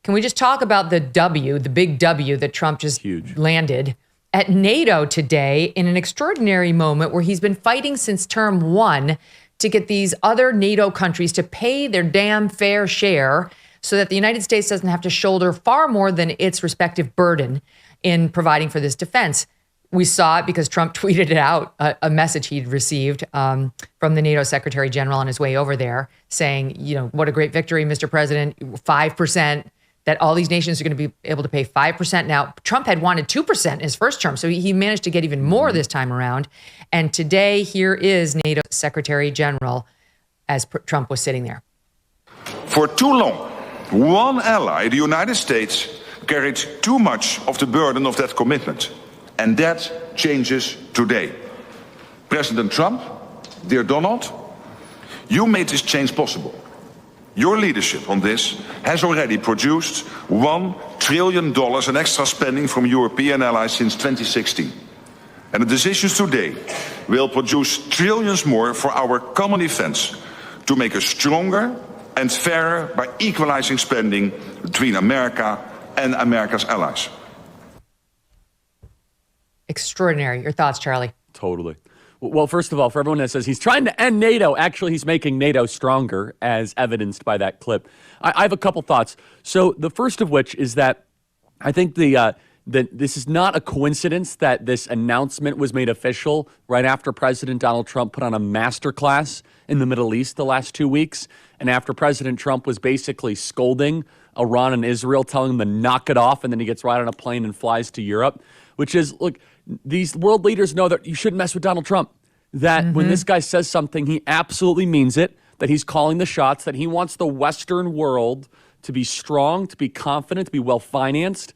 Can we just talk about the big W that Trump just landed at NATO today in an extraordinary moment where he's been fighting since term 1 to get these other NATO countries to pay their damn fair share so that the United States doesn't have to shoulder far more than its respective burden in providing for this defense. We saw it because Trump tweeted it out, a message he'd received from the NATO Secretary General on his way over there saying, what a great victory, Mr. President, 5%, that all these nations are going to be able to pay 5%. Now, Trump had wanted 2% in his first term, so he managed to get even more this time around. And today, here is NATO Secretary General as Trump was sitting there. For too long, one ally, the United States, carried too much of the burden of that commitment. And that changes today. President Trump, dear Donald, you made this change possible. Your leadership on this has already produced $1 trillion in extra spending from European allies since 2016. And the decisions today will produce trillions more for our common defense to make us stronger and fairer by equalizing spending between America and America's allies. Extraordinary. Your thoughts, Charlie? Totally. Well, first of all, for everyone that says he's trying to end NATO, actually he's making NATO stronger, as evidenced by that clip. I have a couple thoughts. So the first of which is that I think that this is not a coincidence that this announcement was made official right after President Donald Trump put on a masterclass in the Middle East the last 2 weeks, and after President Trump was basically scolding Iran and Israel, telling them to knock it off, and then he gets right on a plane and flies to Europe, which is, look, these world leaders know that you shouldn't mess with Donald Trump, that when this guy says something, he absolutely means it, that he's calling the shots, that he wants the Western world to be strong, to be confident, to be well-financed.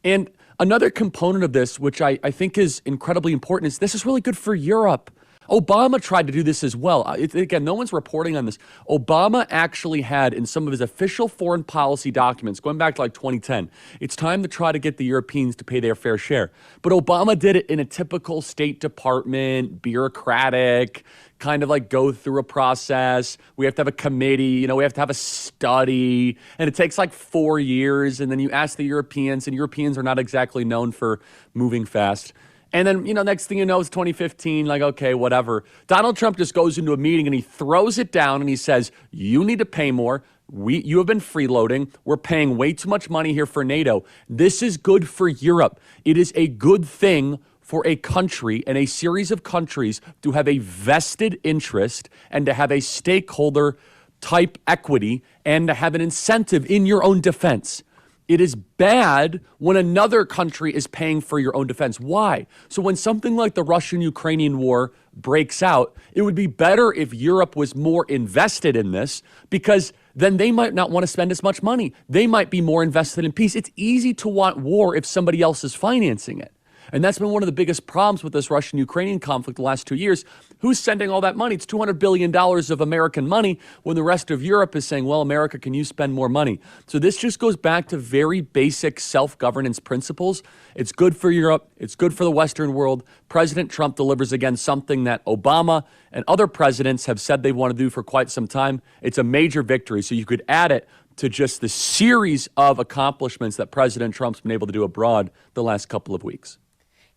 And another component of this, which I think is incredibly important, is this is really good for Europe. Obama tried to do this as well. Again, no one's reporting on this. Obama actually had in some of his official foreign policy documents, going back to like 2010, it's time to try to get the Europeans to pay their fair share. But Obama did it in a typical State Department, bureaucratic, kind of like go through a process. We have to have a committee, we have to have a study, and it takes like 4 years. And then you ask the Europeans, and Europeans are not exactly known for moving fast. And then, next thing you know, it's 2015, like, okay, whatever. Donald Trump just goes into a meeting and he throws it down and he says, you need to pay more. You have been freeloading. We're paying way too much money here for NATO. This is good for Europe. It is a good thing for a country and a series of countries to have a vested interest and to have a stakeholder type equity and to have an incentive in your own defense. It is bad when another country is paying for your own defense. Why? So when something like the Russian-Ukrainian war breaks out, it would be better if Europe was more invested in this, because then they might not want to spend as much money. They might be more invested in peace. It's easy to want war if somebody else is financing it. And that's been one of the biggest problems with this Russian-Ukrainian conflict the last 2 years. Who's sending all that money? It's $200 billion of American money when the rest of Europe is saying, well, America, can you spend more money? So this just goes back to very basic self-governance principles. It's good for Europe. It's good for the Western world. President Trump delivers again something that Obama and other presidents have said they want to do for quite some time. It's a major victory. So you could add it to just the series of accomplishments that President Trump's been able to do abroad the last couple of weeks.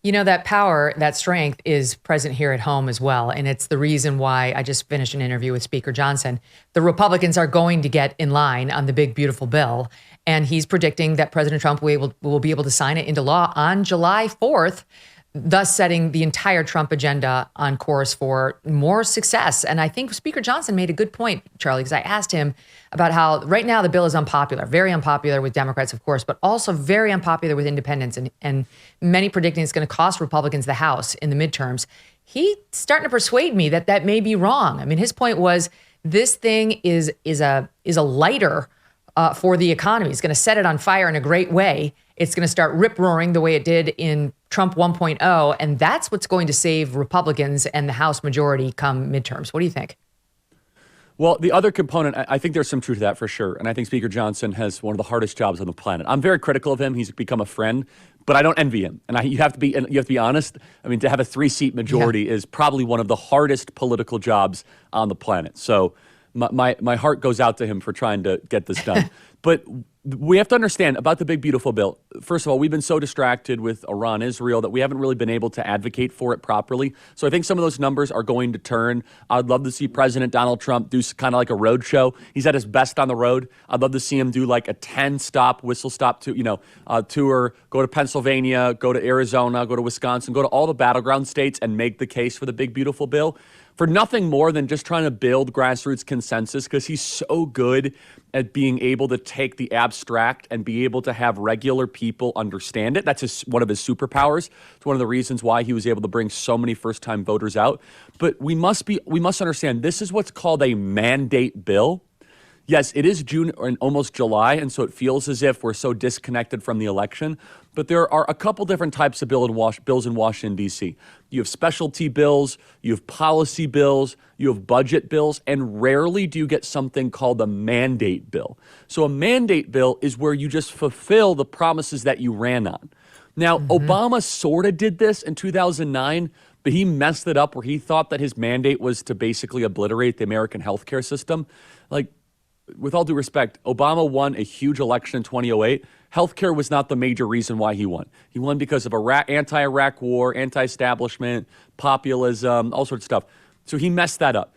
That power, that strength is present here at home as well. And it's the reason why I just finished an interview with Speaker Johnson. The Republicans are going to get in line on the big, beautiful bill. And he's predicting that President Trump will be able to sign it into law on July 4th, thus setting the entire Trump agenda on course for more success. And I think Speaker Johnson made a good point, Charlie, because I asked him about how right now the bill is unpopular, very unpopular with Democrats, of course, but also very unpopular with independents. And many predicting it's going to cost Republicans the House in the midterms. He's starting to persuade me that that may be wrong. I mean, his point was this thing is a lighter for the economy. It's going to set it on fire in a great way. It's going to start rip-roaring the way it did in Trump 1.0, and that's what's going to save Republicans and the House majority come midterms. What do you think? Well, the other component, I think there's some truth to that for sure, and I think Speaker Johnson has one of the hardest jobs on the planet. I'm very critical of him. He's become a friend, but I don't envy him. And you have to be honest. I mean, to have a 3-seat majority is probably one of the hardest political jobs on the planet. So my heart goes out to him for trying to get this done. But we have to understand about the big, beautiful bill. First of all, we've been so distracted with Iran, Israel, that we haven't really been able to advocate for it properly. So I think some of those numbers are going to turn. I'd love to see President Donald Trump do kind of like a road show. He's at his best on the road. I'd love to see him do like a 10-stop, whistle-stop tour, go to Pennsylvania, go to Arizona, go to Wisconsin, go to all the battleground states and make the case for the big, beautiful bill. For nothing more than just trying to build grassroots consensus, because he's so good at being able to take the abstract and be able to have regular people understand it. That's one of his superpowers. It's one of the reasons why he was able to bring so many first-time voters out. But we must understand this is what's called a mandate bill. Yes, it is June and almost July, and so it feels as if we're so disconnected from the election. But there are a couple different types of bills in Washington, D.C. You have specialty bills, you have policy bills, you have budget bills, and rarely do you get something called a mandate bill. So a mandate bill is where you just fulfill the promises that you ran on. Now, Obama sort of did this in 2009, but he messed it up where he thought that his mandate was to basically obliterate the American healthcare system. Like, with all due respect, Obama won a huge election in 2008. Healthcare was not the major reason why he won. He won because of anti-Iraq war, anti-establishment, populism, all sorts of stuff. So he messed that up.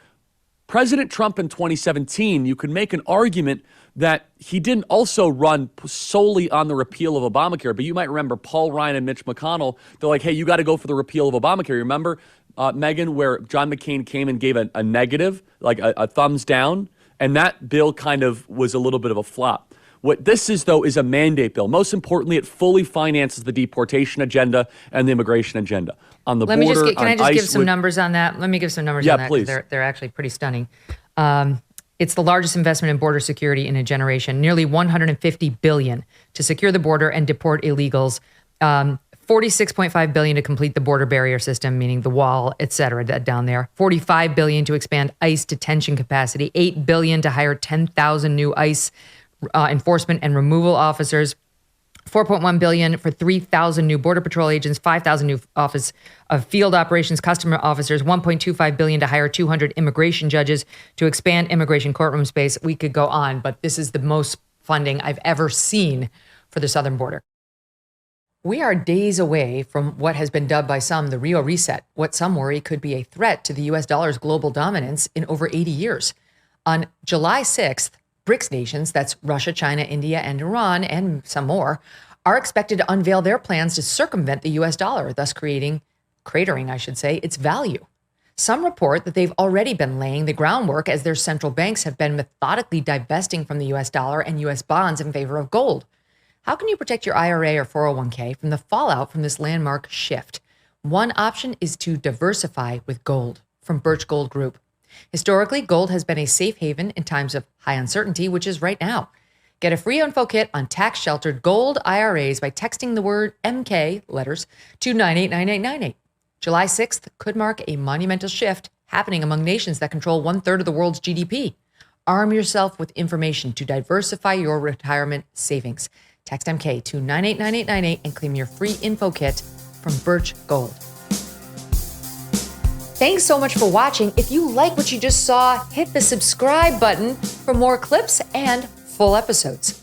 President Trump in 2017, you could make an argument that he didn't also run solely on the repeal of Obamacare, but you might remember Paul Ryan and Mitch McConnell. They're like, hey, you got to go for the repeal of Obamacare. You remember, Megyn, where John McCain came and gave a negative, like a thumbs down? And that bill kind of was a little bit of a flop. What this is, though, is a mandate bill. Most importantly, it fully finances the deportation agenda and the immigration agenda. On the border, can I just give some numbers on that? Let me give some numbers on that. Please. They're actually pretty stunning. It's the largest investment in border security in a generation, nearly $150 billion to secure the border and deport illegals. $46.5 billion to complete the border barrier system, meaning the wall, et cetera, down there. $45 billion to expand ICE detention capacity. $8 billion to hire 10,000 new ICE enforcement and removal officers. $4.1 billion for 3,000 new Border Patrol agents, 5,000 new Office of Field Operations customer officers, $1.25 billion to hire 200 immigration judges to expand immigration courtroom space. We could go on, but this is the most funding I've ever seen for the southern border. We are days away from what has been dubbed by some the Rio Reset, what some worry could be a threat to the U.S. dollar's global dominance in over 80 years. On July 6th, BRICS nations, that's Russia, China, India, and Iran, and some more, are expected to unveil their plans to circumvent the U.S. dollar, thus cratering, its value. Some report that they've already been laying the groundwork as their central banks have been methodically divesting from the U.S. dollar and U.S. bonds in favor of gold. How can you protect your IRA or 401k from the fallout from this landmark shift? One option is to diversify with gold from Birch Gold Group. Historically, gold has been a safe haven in times of high uncertainty, which is right now. Get a free info kit on tax-sheltered gold IRAs by texting the word MK letters to 989898. July 6th could mark a monumental shift happening among nations that control 1/3 of the world's GDP. Arm yourself with information to diversify your retirement savings. Text MK to 989898 and claim your free info kit from Birch Gold. Thanks so much for watching. If you like what you just saw, hit the subscribe button for more clips and full episodes.